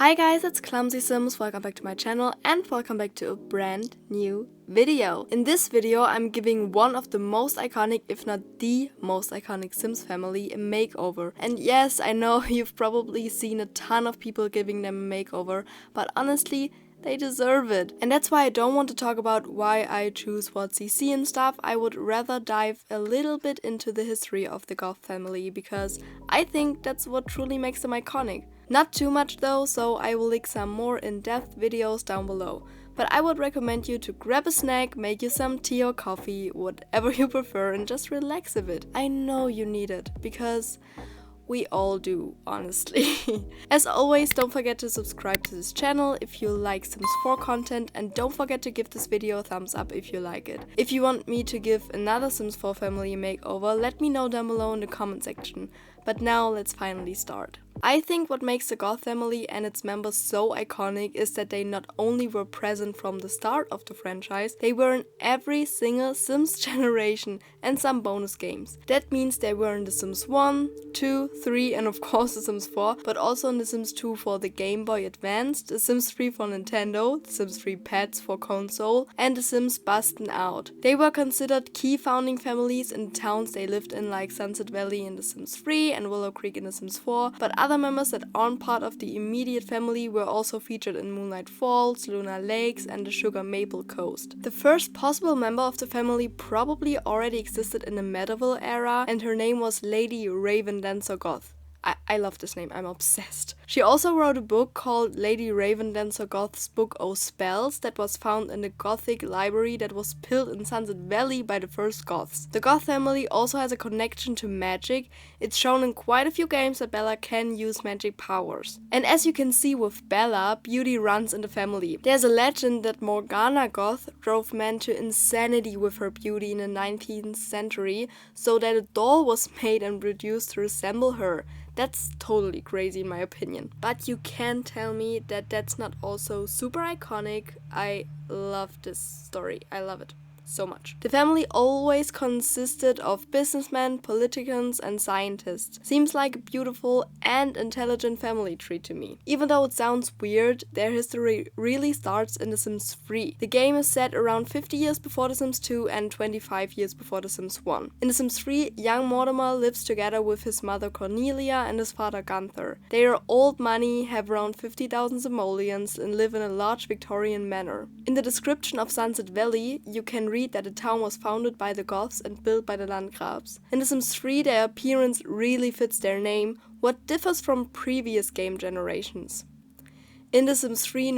Hi guys, it's Clumsy Sims, welcome back to my channel and welcome back to a brand new video. In this video I'm giving one of the most iconic, if not the most iconic Sims family a makeover. And yes, I know you've probably seen a ton of people giving them a makeover, but honestly, they deserve it. And that's why I don't want to talk about why I choose what CC and stuff. I would rather dive a little bit into the history of the Goth family because I think that's what truly makes them iconic. Not too much though, so I will link some more in-depth videos down below. But I would recommend you to grab a snack, make you some tea or coffee, whatever you prefer, and just relax a bit. I know you need it, because we all do, honestly. As always, don't forget to subscribe to this channel if you like Sims 4 content, and don't forget to give this video a thumbs up if you like it. If you want me to give another Sims 4 family a makeover, let me know down below in the comment section. But now let's finally start. I think what makes the Goth family and its members so iconic is that they not only were present from the start of the franchise, they were in every single Sims generation and some bonus games. That means they were in The Sims 1, 2, 3 and of course The Sims 4, but also in The Sims 2 for the Game Boy Advance, The Sims 3 for Nintendo, The Sims 3 Pets for console, and The Sims Bustin Out. They were considered key founding families in the towns they lived in, like Sunset Valley in The Sims 3 and Willow Creek in The Sims 4, but other members that aren't part of the immediate family were also featured in Moonlight Falls, Lunar Lakes, and the Sugar Maple Coast. The first possible member of the family probably already existed in the medieval era, and her name was Lady Raven Dancer Goth. I love this name, I'm obsessed. She also wrote a book called Lady Raven Dancer Goth's Book o' Spells that was found in the Gothic library that was built in Sunset Valley by the first Goths. The Goth family also has a connection to magic. It's shown in quite a few games that Bella can use magic powers. And as you can see with Bella, beauty runs in the family. There's a legend that Morgana Goth drove men to insanity with her beauty in the 19th century, so that a doll was made and produced to resemble her. That's totally crazy in my opinion. But you can't tell me that that's not also super iconic. I love this story. I love it so much. The family always consisted of businessmen, politicians, and scientists. Seems like a beautiful and intelligent family tree to me. Even though it sounds weird, their history really starts in The Sims 3. The game is set around 50 years before The Sims 2 and 25 years before The Sims 1. In The Sims 3, young Mortimer lives together with his mother Cornelia and his father Gunther. They are old money, have around 50,000 simoleons, and live in a large Victorian manor. In the description of Sunset Valley, you can read that the town was founded by the Goths and built by the Landgrabs. In The Sims 3, their appearance really fits their name, what differs from previous game generations. In The Sims 3 In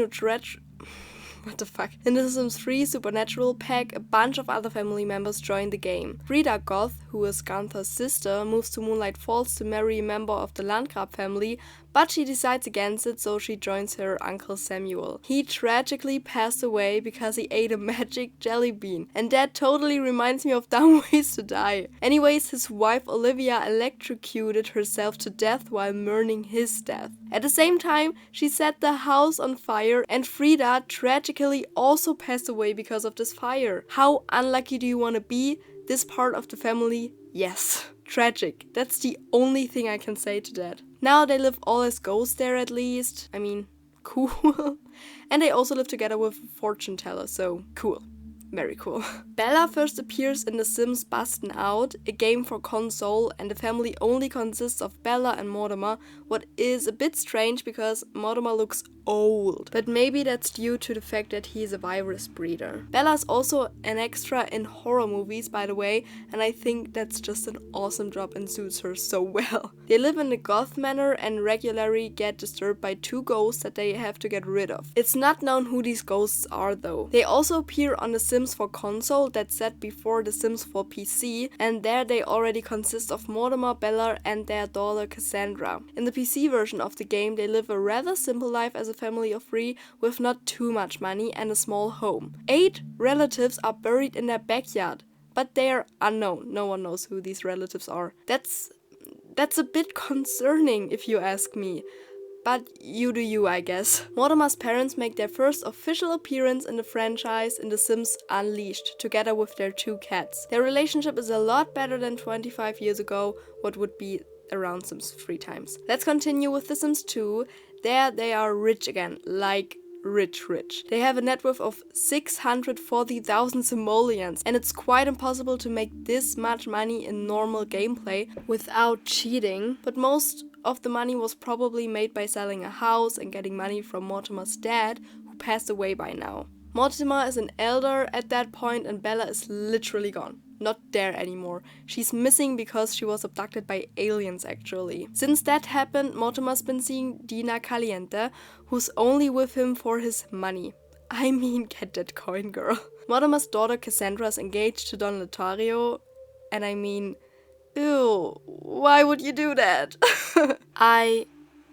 The Sims 3 Supernatural Pack, a bunch of other family members join the game. Frida Goth, who is Gunther's sister, moves to Moonlight Falls to marry a member of the Landgrab family, but she decides against it, so she joins her uncle Samuel. He tragically passed away because he ate a magic jelly bean, and that totally reminds me of Dumb Ways to Die. Anyways, his wife Olivia electrocuted herself to death while mourning his death. At the same time, she set the house on fire, and Frida tragically also passed away because of this fire. How unlucky do you want to be? This part of the family? Yes. Tragic. That's the only thing I can say to that. Now they live all as ghosts there at least. I mean, cool. And they also live together with a fortune teller, so cool. Very cool. Bella first appears in The Sims Bustin Out, a game for console, and the family only consists of Bella and Mortimer, what is a bit strange because Mortimer looks old. But maybe that's due to the fact that he is a virus breeder. Bella's also an extra in horror movies, by the way, and I think that's just an awesome job and suits her so well. They live in the Goth manor and regularly get disturbed by two ghosts that they have to get rid of. It's not known who these ghosts are though. They also appear on The Sims for console that's set before The Sims for PC, and there they already consist of Mortimer, Bella, and their daughter Cassandra. In the PC version of the game, they live a rather simple life as a family of 3 with not too much money and a small home. 8 relatives are buried in their backyard, but they are unknown. No one knows who these relatives are. That's a bit concerning if you ask me. But you do you, I guess. Mortimer's parents make their first official appearance in the franchise in The Sims Unleashed, together with their 2 cats. Their relationship is a lot better than 25 years ago, what would be around Sims 3 times. Let's continue with The Sims 2. There they are rich again, like rich. They have a net worth of 640,000 simoleons, and it's quite impossible to make this much money in normal gameplay without cheating. But most of the money was probably made by selling a house and getting money from Mortimer's dad, who passed away by now. Mortimer is an elder at that point, and Bella is literally gone. Not there anymore. She's missing because she was abducted by aliens actually. Since that happened, Mortimer's been seeing Dina Caliente, who's only with him for his money. I mean, get that coin, girl. Mortimer's daughter Cassandra is engaged to Don Lotario, and I mean, ew, why would you do that? I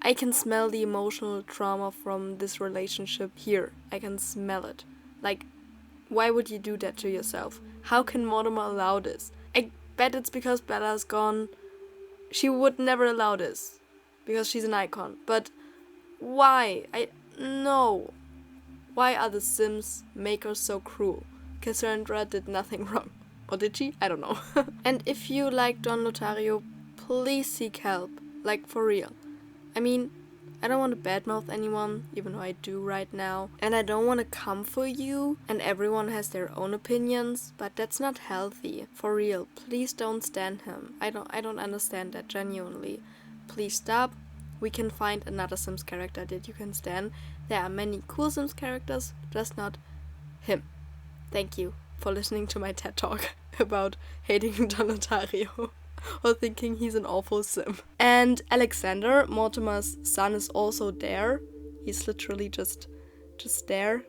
can smell the emotional trauma from this relationship here. I can smell it. Like, why would you do that to yourself? How can Mortimer allow this? I bet it's because Bella's gone. She would never allow this. Because she's an icon. But why? No. Why are the Sims makers so cruel? Cassandra did nothing wrong. Or did she? I don't know. And if you like Don Lotario, please seek help. Like, for real. I mean, I don't want to badmouth anyone, even though I do right now. And I don't want to come for you, and everyone has their own opinions, but that's not healthy. For real, please don't stan him. I don't understand that, genuinely. Please stop. We can find another Sims character that you can stan. There are many cool Sims characters, just not him. Thank you for listening to my TED Talk about hating Don Lotario. Or thinking he's an awful sim. And Alexander, Mortimer's son, is also there. He's literally just there.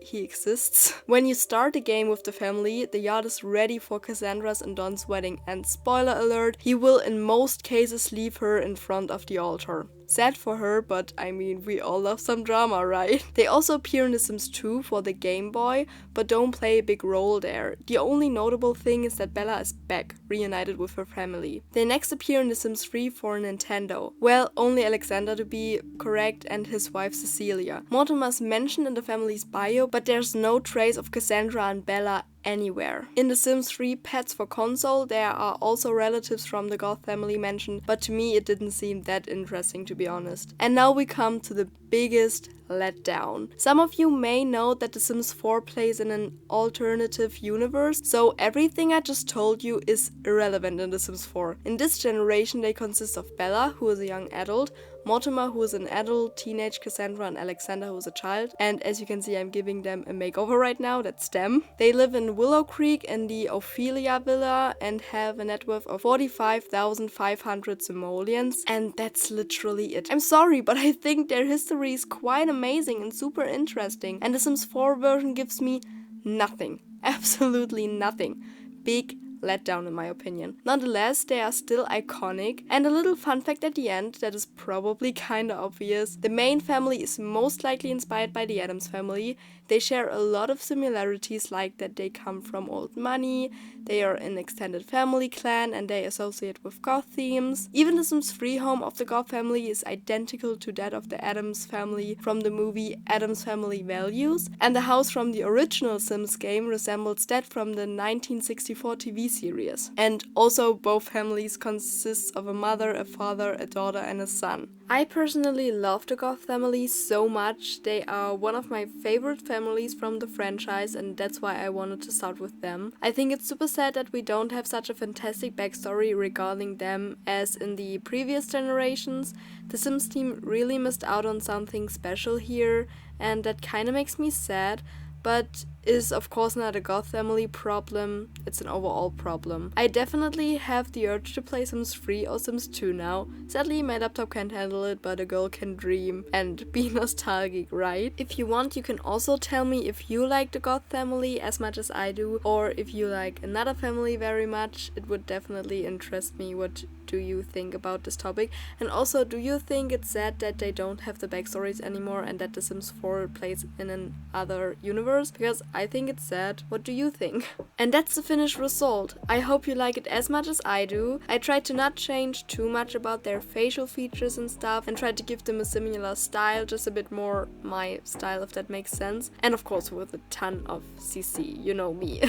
He exists. When you start the game with the family, the yard is ready for Cassandra's and Don's wedding, and spoiler alert, he will in most cases leave her in front of the altar. Sad for her, but I mean, we all love some drama, right? They also appear in The Sims 2 for the Game Boy, but don't play a big role there. The only notable thing is that Bella is back, reunited with her family. They next appear in The Sims 3 for Nintendo. Well, only Alexander to be correct, and his wife Cecilia. Mortimer's mentioned in the family's bio, but there's no trace of Cassandra and Bella anywhere. In The Sims 3 Pets for Console, there are also relatives from the Goth family mentioned, but to me it didn't seem that interesting, to be honest. And now we come to the biggest letdown. Some of you may know that The Sims 4 plays in an alternative universe, so everything I just told you is irrelevant in The Sims 4. In this generation they consist of Bella, who is a young adult, Mortimer, who is an adult, teenage Cassandra, and Alexander, who is a child. And as you can see, I'm giving them a makeover right now, that's them. They live in Willow Creek in the Ophelia Villa and have a net worth of 45,500 simoleons, and that's literally it. I'm sorry, but I think their history is quite amazing and super interesting, and the Sims 4 version gives me nothing. Absolutely nothing. Big letdown in my opinion. Nonetheless, they are still iconic, and a little fun fact at the end that is probably kinda obvious. The main family is most likely inspired by the Addams Family. They share a lot of similarities, like that they come from old money, they are an extended family clan, and they associate with Goth themes. Even the Sims 3 home of the Goth family is identical to that of the Addams Family from the movie Addams Family Values, and the house from the original Sims game resembles that from the 1964 TV series. And also both families consist of a mother, a father, a daughter, and a son. I personally love the Goth family so much. They are one of my favorite families from the franchise, and that's why I wanted to start with them. I think it's super sad that we don't have such a fantastic backstory regarding them as in the previous generations. The Sims team really missed out on something special here, and that kinda makes me sad. But is of course not a Goth family problem, it's an overall problem. I definitely have the urge to play Sims 3 or Sims 2 now. Sadly my laptop can't handle it, but a girl can dream and be nostalgic, right? If you want, you can also tell me if you like the Goth family as much as I do, or if you like another family very much. It would definitely interest me. What do you think about this topic? And also, do you think it's sad that they don't have the backstories anymore and that The Sims 4 plays in another universe? Because I think it's sad. What do you think? And that's the finished result. I hope you like it as much as I do. I tried to not change too much about their facial features and stuff, and tried to give them a similar style, just a bit more my style, if that makes sense. And of course with a ton of CC, you know me.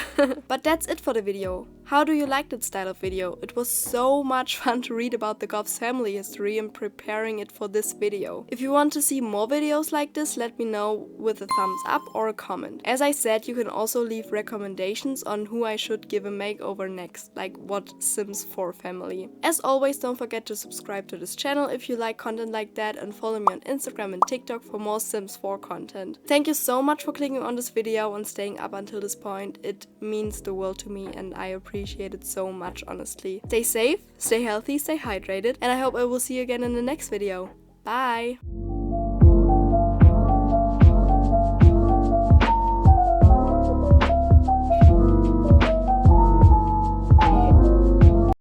But that's it for the video. How do you like that style of video? It was so much fun to read about the Goth's family history and preparing it for this video. If you want to see more videos like this, let me know with a thumbs up or a comment. As I said, you can also leave recommendations on who I should give a makeover next, like what Sims 4 family. As always, don't forget to subscribe to this channel if you like content like that, and follow me on Instagram and TikTok for more Sims 4 content. Thank you so much for clicking on this video and staying up until this point. It means the world to me and I appreciate it so much, honestly. Stay safe, stay healthy, stay hydrated, and I hope I will see you again in the next video. Bye!